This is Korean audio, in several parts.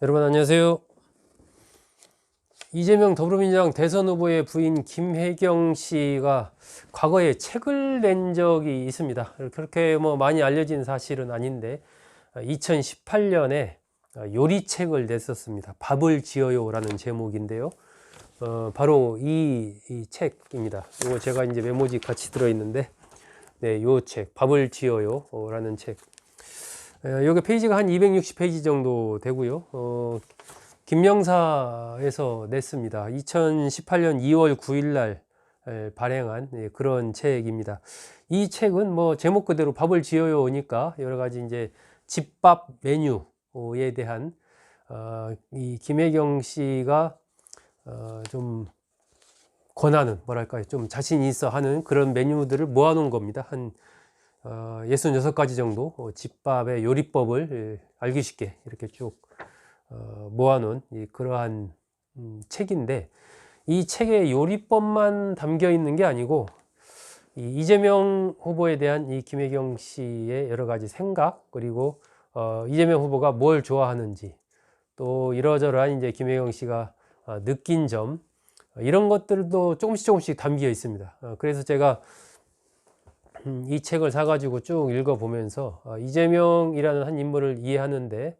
여러분 안녕하세요. 이재명 더불어민주당 대선 후보의 부인 김혜경 씨가 과거에 책을 낸 적이 있습니다. 그렇게 많이 알려진 사실은 아닌데 2018년에 요리책을 냈었습니다. 밥을 지어요라는 제목인데요. 바로 이 책입니다. 이거 제가 이제 메모지 같이 들어있는데, 네, 요 책, 밥을 지어요라는 책. 여기 페이지가 한 260페이지 정도 되고요. 김명사에서 냈습니다. 2018년 2월 9일 날 발행한 그런 책입니다. 이 책은 제목 그대로 밥을 지어요니까 여러 가지 이제 집밥 메뉴에 대한 이 김혜경 씨가 좀 권하는, 뭐랄까요, 좀 자신 있어 하는 그런 메뉴들을 모아놓은 겁니다. 한 66가지 정도 집밥의 요리법을 알기 쉽게 이렇게 쭉 모아놓은 그러한 책인데, 이 책에 요리법만 담겨 있는 게 아니고 이재명 후보에 대한 이 김혜경 씨의 여러 가지 생각, 그리고 이재명 후보가 뭘 좋아하는지, 또 이러저러한 이제 김혜경 씨가 느낀 점, 이런 것들도 조금씩 담겨 있습니다. 그래서 제가 이 책을 사가지고 쭉 읽어보면서 이재명이라는 한 인물을 이해하는데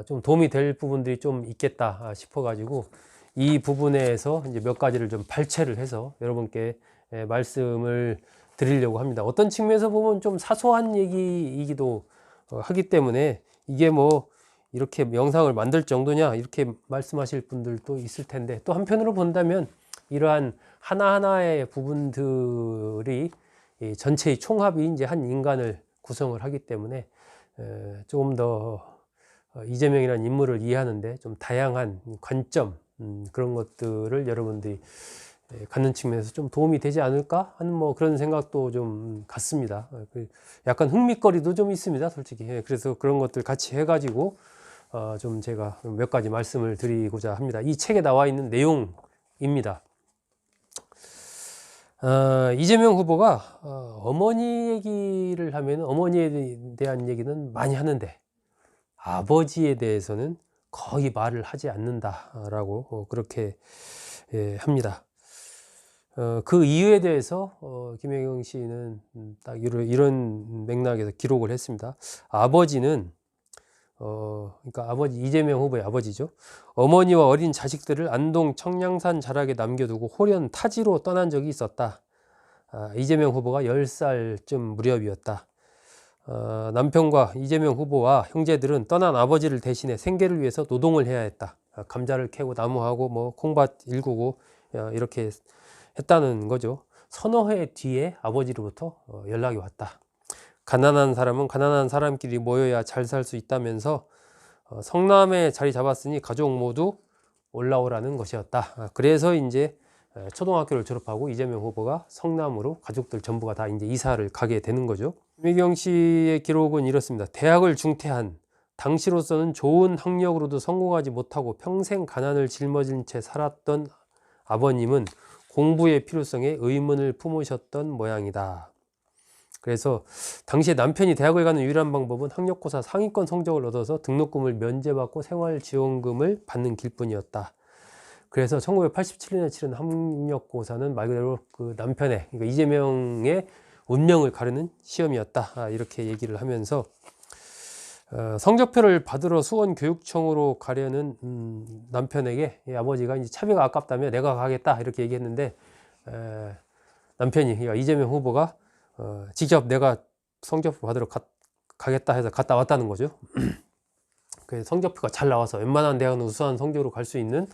좀 도움이 될 부분들이 좀 있겠다 싶어가지고 이 부분에서 이제 몇 가지를 좀 발췌를 해서 여러분께 말씀을 드리려고 합니다. 어떤 측면에서 보면 좀 사소한 얘기이기도 하기 때문에 이게 이렇게 영상을 만들 정도냐 이렇게 말씀하실 분들도 있을 텐데, 또 한편으로 본다면 이러한 하나하나의 부분들이 전체의 총합이 이제 한 인간을 구성을 하기 때문에 조금 더 이재명이라는 인물을 이해하는데 좀 다양한 관점, 그런 것들을 여러분들이 갖는 측면에서 좀 도움이 되지 않을까 하는 그런 생각도 좀 갖습니다. 약간 흥미거리도 좀 있습니다, 솔직히. 그래서 그런 것들 같이 해가지고 좀 제가 몇 가지 말씀을 드리고자 합니다. 이 책에 나와 있는 내용입니다. 이재명 후보가 어머니 얘기를 하면 어머니에 대한 얘기는 많이 하는데 아버지에 대해서는 거의 말을 하지 않는다라고 그렇게 합니다. 그 이유에 대해서 김혜경 씨는 딱 이런 맥락에서 기록을 했습니다. 아버지는 그러니까 이재명 후보의 아버지죠. 어머니와 어린 자식들을 안동 청량산 자락에 남겨두고 홀연 타지로 떠난 적이 있었다. 이재명 후보가 10살쯤 무렵이었다. 남편과 이재명 후보와 형제들은 떠난 아버지를 대신해 생계를 위해서 노동을 해야 했다. 감자를 캐고 나무하고 콩밭 일구고 이렇게 했다는 거죠. 서너 해 뒤에 아버지로부터 연락이 왔다. 가난한 사람은 가난한 사람끼리 모여야 잘 살 수 있다면서 성남에 자리 잡았으니 가족 모두 올라오라는 것이었다. 그래서 이제 초등학교를 졸업하고 이재명 후보가 성남으로 가족들 전부가 다 이제 이사를 가게 되는 거죠. 김혜경 씨의 기록은 이렇습니다. 대학을 중퇴한 당시로서는 좋은 학력으로도 성공하지 못하고 평생 가난을 짊어진 채 살았던 아버님은 공부의 필요성에 의문을 품으셨던 모양이다. 그래서 당시에 남편이 대학을 가는 유일한 방법은 학력고사 상위권 성적을 얻어서 등록금을 면제받고 생활지원금을 받는 길뿐이었다. 그래서 1987년에 치른 학력고사는 말 그대로 그 남편의, 그러니까 이재명의 운명을 가르는 시험이었다. 이렇게 얘기를 하면서 성적표를 받으러 수원교육청으로 가려는 남편에게 아버지가 이제 차비가 아깝다며 내가 가겠다 이렇게 얘기했는데, 남편이, 그러니까 이재명 후보가 직접 내가 성적표 받으러 가겠다 해서 갔다 왔다는 거죠. 그래서 성적표가 잘 나와서 웬만한 대학은 우수한 성적으로 갈 수 있는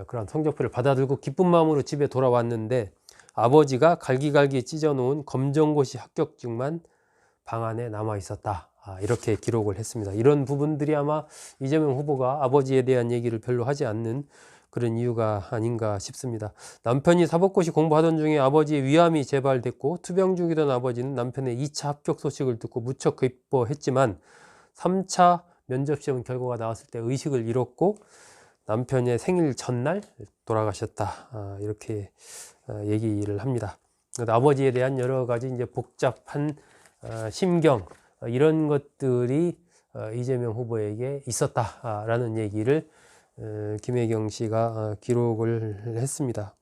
그런 성적표를 받아들고 기쁜 마음으로 집에 돌아왔는데, 아버지가 갈기갈기 찢어놓은 검정고시 합격증만 방 안에 남아 있었다. 이렇게 기록을 했습니다. 이런 부분들이 아마 이재명 후보가 아버지에 대한 얘기를 별로 하지 않는 그런 이유가 아닌가 싶습니다. 남편이 사법고시 공부하던 중에 아버지의 위암이 재발됐고 투병 중이던 아버지는 남편의 2차 합격 소식을 듣고 무척 기뻐했지만 3차 면접시험 결과가 나왔을 때 의식을 잃었고 남편의 생일 전날 돌아가셨다. 이렇게 얘기를 합니다. 아버지에 대한 여러 가지 이제 복잡한 심경, 이런 것들이 이재명 후보에게 있었다라는 얘기를 김혜경 씨가 기록을 했습니다.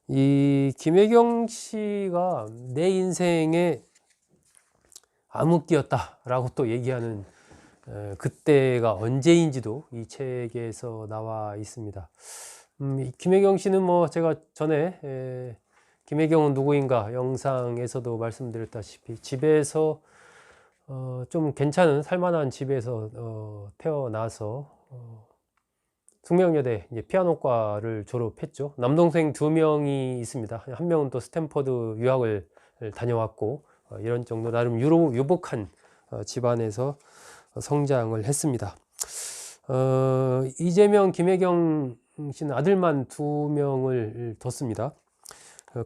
이 김혜경 씨가 내 인생의 암흑기였다라고 또 얘기하는 그때가 언제인지도 이 책에서 나와 있습니다. 김혜경 씨는 뭐 제가 전에 김혜경은 누구인가 영상에서도 말씀드렸다시피 집에서 좀 괜찮은 살만한 집에서 태어나서 숙명여대 이제 피아노과를 졸업했죠. 남동생 2명이 있습니다. 한 명은 또 스탠퍼드 유학을 다녀왔고 이런 정도 나름 유복한 집안에서 성장을 했습니다. 이재명, 김혜경 씨는 아들만 2명을 뒀습니다.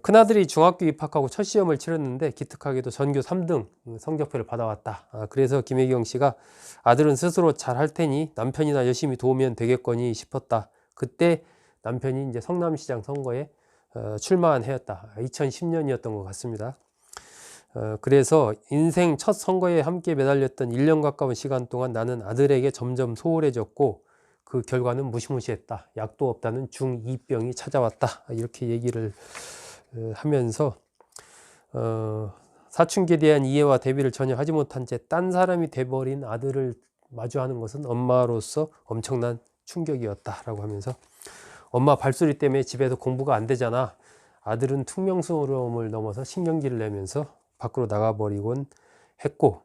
큰아들이 중학교 입학하고 첫 시험을 치렀는데 기특하게도 전교 3등 성적표를 받아왔다. 그래서 김혜경 씨가 아들은 스스로 잘할 테니 남편이나 열심히 도우면 되겠거니 싶었다. 그때 남편이 이제 성남시장 선거에 출마해왔다. 2010년이었던 것 같습니다. 그래서 인생 첫 선거에 함께 매달렸던 1년 가까운 시간 동안 나는 아들에게 점점 소홀해졌고 그 결과는 무시무시했다. 약도 없다는 중2병이 찾아왔다. 이렇게 얘기를 하면서 사춘기에 대한 이해와 대비를 전혀 하지 못한 채 딴 사람이 돼버린 아들을 마주하는 것은 엄마로서 엄청난 충격이었다라고 하면서 엄마 발소리 때문에 집에서 공부가 안 되잖아. 아들은 퉁명스러움을 넘어서 신경질을 내면서 밖으로 나가버리곤 했고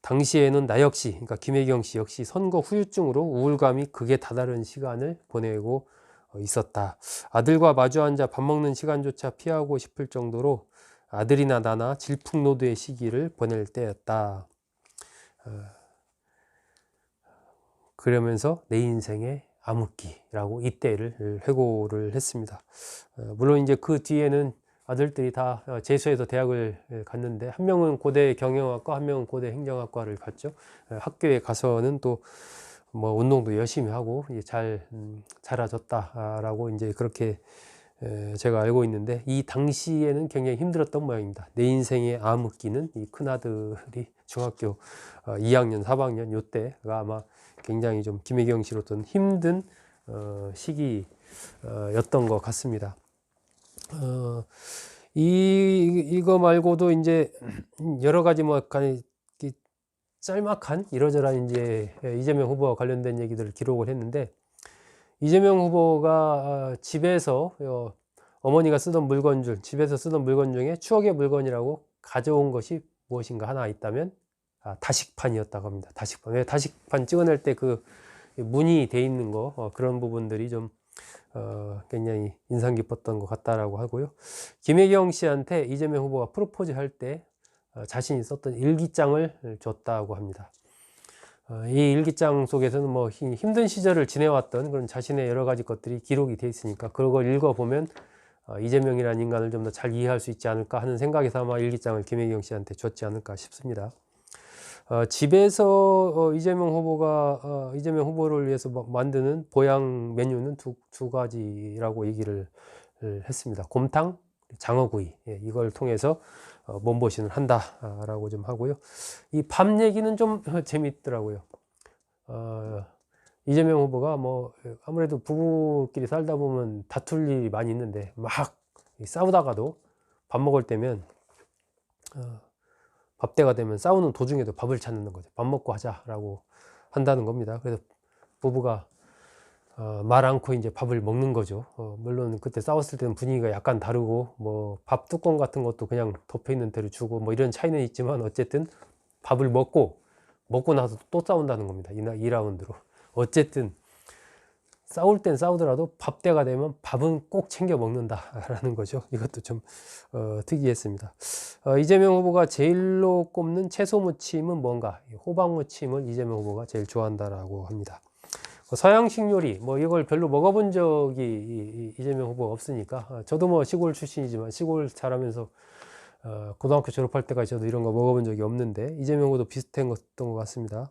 당시에는 나 역시 그러니까 김혜경 씨 역시 선거 후유증으로 우울감이 극에 다다른 시간을 보내고 있었다. 아들과 마주 앉아 밥 먹는 시간조차 피하고 싶을 정도로 아들이나 나나 질풍노도의 시기를 보낼 때였다. 그러면서 내 인생의 암흑기라고 이때를 회고를 했습니다. 물론 이제 그 뒤에는 아들들이 다 재수해서 대학을 갔는데 한 명은 고대 경영학과, 한 명은 고대 행정학과를 갔죠. 학교에 가서는 또 뭐 운동도 열심히 하고 잘 자라졌다라고 이제 그렇게 제가 알고 있는데 이 당시에는 굉장히 힘들었던 모양입니다. 내 인생의 암흑기는 이 큰아들이 중학교 2학년, 3학년 요때가 아마 굉장히 좀 김혜경 씨로서는 힘든 시기였던 것 같습니다. 이거 말고도 이제 여러 가지 뭐 짤막한 이러저러한 이제 이재명 후보와 관련된 얘기들을 기록을 했는데 이재명 후보가 집에서 어머니가 쓰던 물건 집에서 쓰던 물건 중에 추억의 물건이라고 가져온 것이 무엇인가 하나 있다면 다식판이었다고 합니다. 다식판. 왜 다식판 찍어낼 때 그 문이 돼 있는 거 그런 부분들이 좀 굉장히 인상 깊었던 것 같다라고 하고요. 김혜경 씨한테 이재명 후보가 프로포즈 할 때 자신이 썼던 일기장을 줬다고 합니다. 이 일기장 속에서는 뭐 힘든 시절을 지내왔던 그런 자신의 여러 가지 것들이 기록이 되어 있으니까 그걸 읽어보면 이재명이라는 인간을 좀 더 잘 이해할 수 있지 않을까 하는 생각에서 아마 일기장을 김혜경 씨한테 줬지 않을까 싶습니다. 집에서 이재명 후보를 위해서 만드는 보양 메뉴는 두 가지라고 얘기를 했습니다. 곰탕, 장어구이 이걸 통해서 몸보신을 한다라고 좀 하고요. 이 밥 얘기는 좀 재밌더라고요. 이재명 후보가 뭐 아무래도 부부끼리 살다 보면 다툴 일이 많이 있는데 막 싸우다가도 밥 먹을 때면 밥때가 되면 싸우는 도중에도 밥을 찾는 거죠. 밥 먹고 하자라고 한다는 겁니다. 그래서 부부가 말 않고 이제 밥을 먹는 거죠. 물론 그때 싸웠을 때는 분위기가 약간 다르고 뭐 밥 뚜껑 같은 것도 그냥 덮여 있는 대로 주고 뭐 이런 차이는 있지만 어쨌든 밥을 먹고 나서 또 싸운다는 겁니다. 2라운드로. 어쨌든 싸울 땐 싸우더라도 밥때가 되면 밥은 꼭 챙겨 먹는다라는 거죠. 이것도 좀 특이했습니다. 이재명 후보가 제일로 꼽는 채소 무침은 뭔가? 호박 무침을 이재명 후보가 제일 좋아한다라고 합니다. 서양식 요리 뭐 이걸 별로 먹어본 적이 이재명 후보가 없으니까 저도 뭐 시골 출신이지만 시골 자라면서 고등학교 졸업할 때까지 저도 이런 거 먹어본 적이 없는데 이재명 후보도 비슷한 것 같습니다.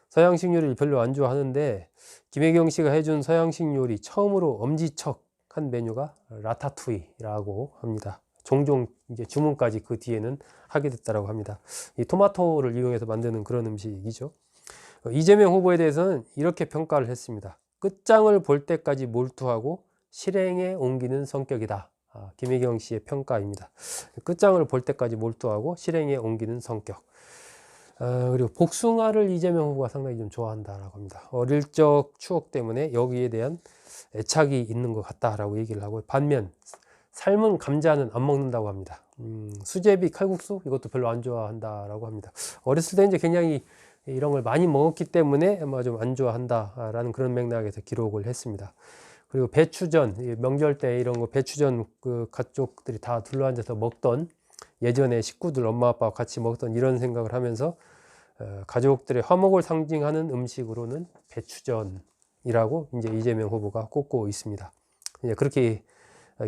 서양식 요리를 별로 안 좋아하는데 김혜경 씨가 해준 서양식 요리 처음으로 엄지척한 메뉴가 라타투이라고 합니다. 종종 이제 주문까지 그 뒤에는 하게 됐다라고 합니다. 이 토마토를 이용해서 만드는 그런 음식이죠. 이재명 후보에 대해서는 이렇게 평가를 했습니다. 끝장을 볼 때까지 몰두하고 실행에 옮기는 성격이다. 김혜경 씨의 평가입니다. 끝장을 볼 때까지 몰두하고 실행에 옮기는 성격. 그리고 복숭아를 이재명 후보가 상당히 좀 좋아한다라고 합니다. 어릴 적 추억 때문에 여기에 대한 애착이 있는 것 같다라고 얘기를 하고, 반면 삶은 감자는 안 먹는다고 합니다. 수제비 칼국수 이것도 별로 안 좋아한다라고 합니다. 어렸을 때 이제 굉장히 이런 걸 많이 먹었기 때문에 아마 좀 안 좋아한다라는 그런 맥락에서 기록을 했습니다. 그리고 배추전, 명절 때 이런 거 배추전 그 가족들이 다 둘러앉아서 먹던, 예전에 식구들 엄마 아빠와 같이 먹던 이런 생각을 하면서 가족들의 화목을 상징하는 음식으로는 배추전이라고 이제 이재명 후보가 꼽고 있습니다. 이제 그렇게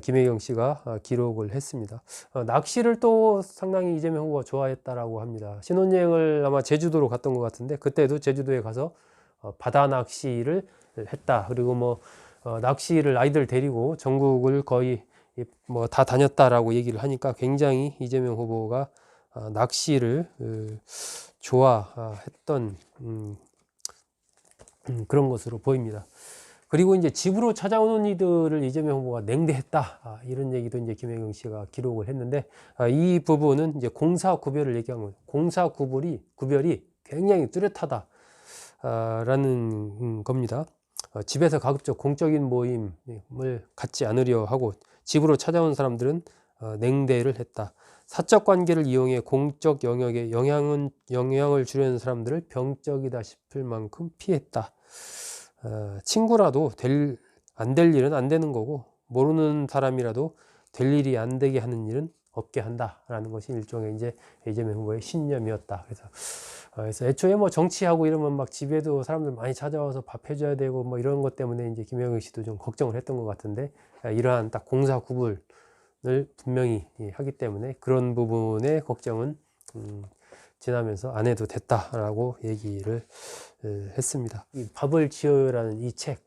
김혜경 씨가 기록을 했습니다. 낚시를 또 상당히 이재명 후보가 좋아했다라고 합니다. 신혼여행을 아마 제주도로 갔던 것 같은데, 그때도 제주도에 가서 바다 낚시를 했다. 그리고 뭐 낚시를 아이들 데리고 전국을 거의 뭐 다 다녔다라고 얘기를 하니까 굉장히 이재명 후보가 낚시를 좋아했던 그런 것으로 보입니다. 그리고 이제 집으로 찾아오는 이들을 이재명 후보가 냉대했다. 이런 얘기도 이제 김혜경 씨가 기록을 했는데, 이 부분은 이제 공사 구별을 얘기한 거예요. 공사 구별이 굉장히 뚜렷하다. 라는 겁니다. 집에서 가급적 공적인 모임을 갖지 않으려 하고 집으로 찾아온 사람들은 냉대를 했다. 사적 관계를 이용해 공적 영역에 영향을 주려는 사람들을 병적이다 싶을 만큼 피했다. 친구라도 안 될 일은 안 되는 거고, 모르는 사람이라도 될 일이 안 되게 하는 일은 없게 한다라는 것이 일종의 이제 이재명 후보의 신념이었다. 그래서 애초에 뭐 정치하고 이러면 막 집에도 사람들 많이 찾아와서 밥 해줘야 되고 뭐 이런 것 때문에 이제 김영희 씨도 좀 걱정을 했던 것 같은데, 이러한 딱 공사 구분을 분명히 하기 때문에 그런 부분의 걱정은 지나면서 안 해도 됐다라고 얘기를 했습니다. 이 밥을 지어요라는 이 책,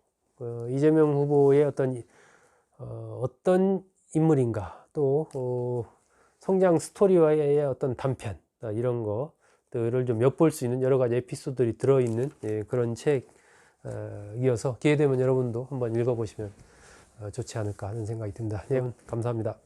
이재명 후보의 어떤 인물인가, 또 성장 스토리와의 어떤 단편, 이런 것들을 좀 엿볼 수 있는 여러 가지 에피소드들이 들어있는 그런 책이어서 기회 되면 여러분도 한번 읽어보시면 좋지 않을까 하는 생각이 듭니다. 여러분 감사합니다.